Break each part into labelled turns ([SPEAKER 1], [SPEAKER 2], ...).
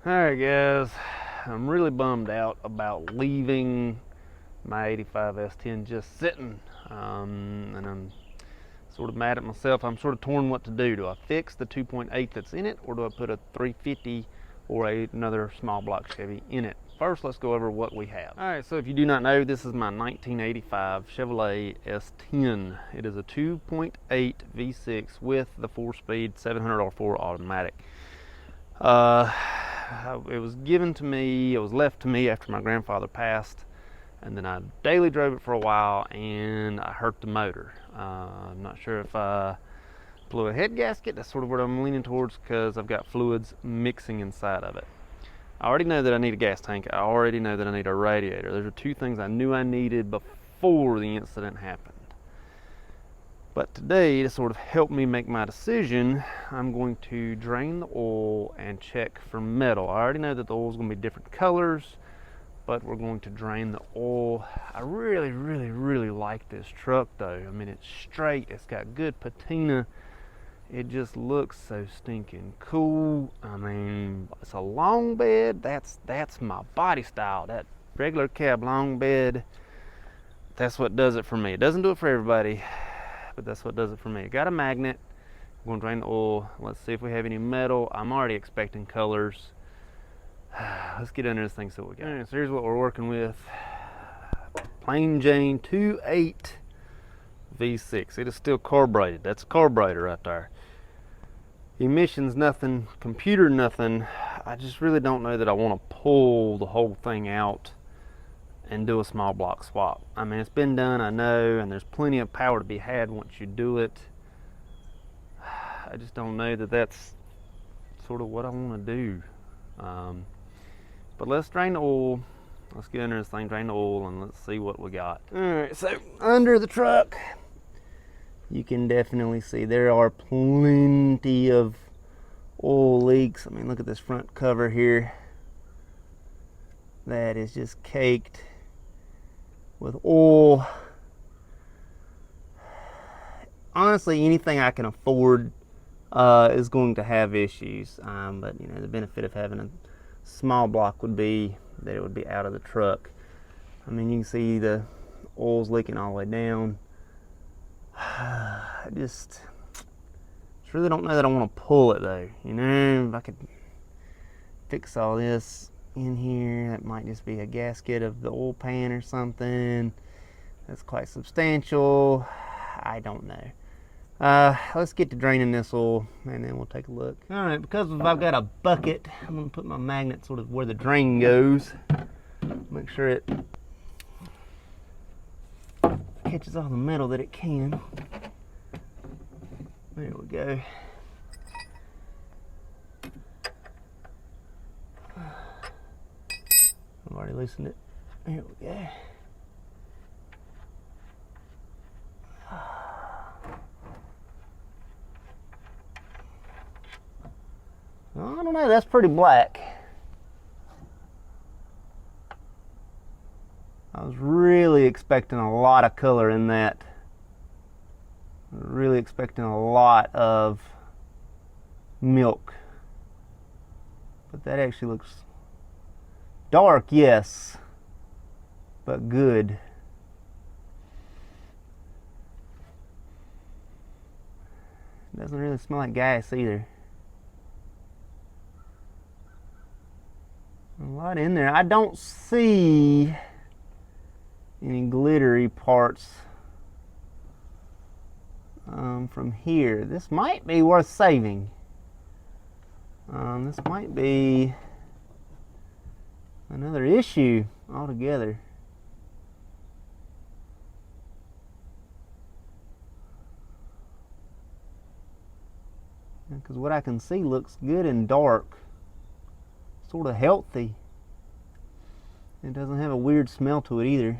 [SPEAKER 1] Alright guys, I'm really bummed out about leaving my 85 S10 just sitting, and I'm sort of mad at myself. I'm sort of torn what to do. Do I fix the 2.8 that's in it, or do I put a 350 or another small block Chevy in it? First, let's go over what we have. Alright, so if you do not know, this is my 1985 Chevrolet S10. It is a 2.8 V6 with the 4-speed 700R4 automatic. It was given to me, it was left to me after my grandfather passed, and then I daily drove it for a while and I hurt the motor. I'm not sure if I blew a head gasket. That's sort of what I'm leaning towards, because I've got fluids mixing inside of it. I already know that I need a gas tank. I already know that I need a radiator. Those are two things I knew I needed before the incident happened. But today, to sort of help me make my decision, I'm going to drain the oil and check for metal. I already know that the oil is going to be different colors, but we're going to drain the oil. I really like this truck though. I mean, it's straight, it's got good patina. It just looks so stinking cool. I mean, it's a long bed. That's my body style. That regular cab long bed, that's what does it for me. It doesn't do it for everybody, but that's what does it for me. Got a magnet. I'm going to drain the oil. Let's see if we have any metal. I'm already expecting colors. Let's get under this thing, see what we got. All right, so here's what we're working with. Plain Jane 2.8 V6. It is still carbureted. That's a carburetor right there. Emissions nothing, computer nothing. I just really don't know that I want to pull the whole thing out and do a small block swap. I mean, it's been done, I know, and there's plenty of power to be had once you do it. I just don't know that that's sort of what I want to do. But let's drain the oil. Let's get under this thing, drain the oil, and let's see what we got. All right, so under the truck, you can definitely see there are plenty of oil leaks. I mean, look at this front cover here. That is just caked with oil. Honestly, anything I can afford is going to have issues. But you know, the benefit of having a small block would be that it would be out of the truck. I mean, you can see the oil's leaking all the way down. I just really don't know that I want to pull it though. You know, if I could fix all this in here, that might just be a gasket of the oil pan or something. That's quite substantial. I don't know. Let's get to draining this oil and then we'll take a look. All right, because I've got a bucket, I'm gonna put my magnet sort of where the drain goes. Make sure it catches all the metal that it can. There we go. I've already loosened it. There we go. I don't know, that's pretty black. I was really expecting a lot of color in that. Really expecting a lot of milk. But that actually looks dark, yes, but good. Doesn't really smell like gas either. A lot in there. I don't see any glittery parts from here. This might be worth saving. This might be another issue altogether. Because what I can see looks good and dark. Sort of healthy. It doesn't have a weird smell to it either.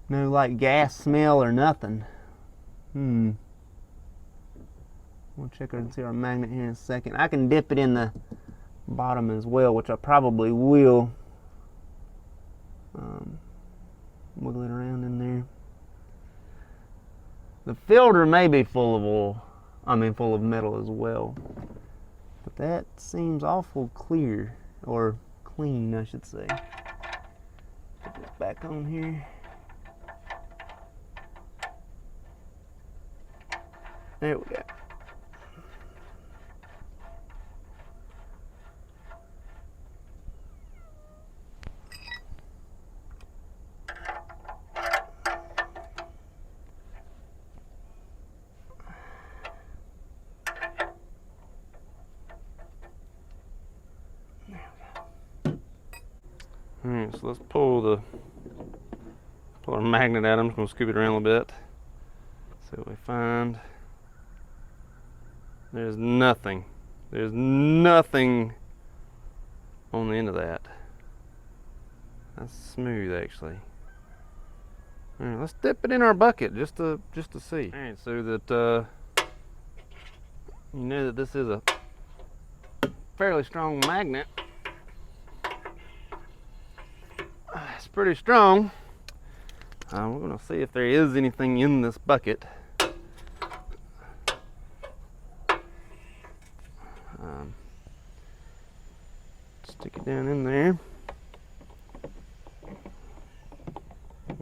[SPEAKER 1] No like gas smell or nothing. We'll check and see our magnet here in a second. I can dip it in the bottom as well, which I probably will. Wiggle it around in there. The filter may be full of oil. I mean full of metal as well. But that seems awful clear, or clean, I should say. Put this back on here. There we go. Alright, so let's pull our magnet out. I'm just going to scoop it around a little bit. See what we find. There's nothing. There's nothing on the end of that. That's smooth, actually. Alright, let's dip it in our bucket just to see. Alright, so that you know that this is a fairly strong magnet. It's pretty strong. We're going to see if there is anything in this bucket. Stick it down in there.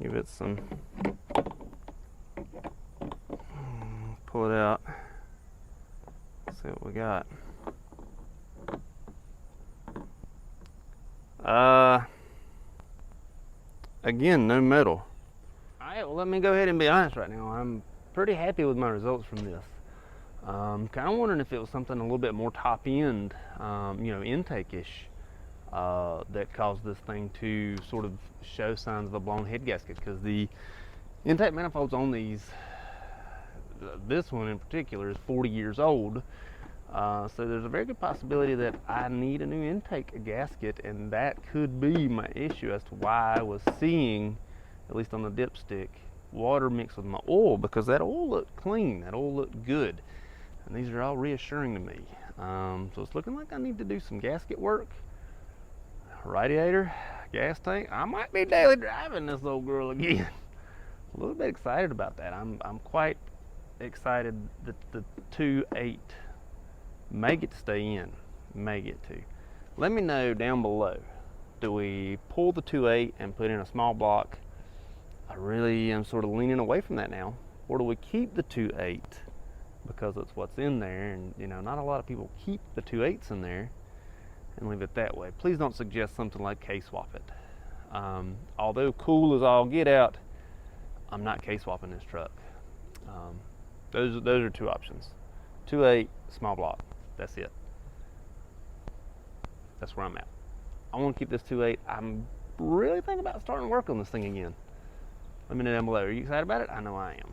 [SPEAKER 1] Give it some. Pull it out. See what we got. Again, no metal. Alright, well, let me go ahead and be honest right now. I'm pretty happy with my results from this. Kind of wondering if it was something a little bit more top end, intake-ish, that caused this thing to sort of show signs of a blown head gasket, because the intake manifolds on these, this one in particular, is 40 years old. So there's a very good possibility that I need a new intake gasket, and that could be my issue as to why I was seeing, at least on the dipstick, water mixed with my oil, because that oil looked clean, that oil looked good, and these are all reassuring to me. So it's looking like I need to do some gasket work. Radiator, gas tank. I might be daily driving this old girl again. A little bit excited about that. I'm quite excited that the 2.8 may get to stay in, may get to. Let me know down below. Do we pull the 2.8 and put in a small block? I really am sort of leaning away from that now. Or do we keep the 2.8 because it's what's in there, and not a lot of people keep the 2.8s in there, and leave it that way. Please don't suggest something like K-swap it. Although cool as all get out, I'm not K-swapping this truck. Those are two options. 2.8, small block. That's it. That's where I'm at. I want to keep this 2.8. I'm really thinking about starting work on this thing again. Let me know down below. Are you excited about it? I know I am.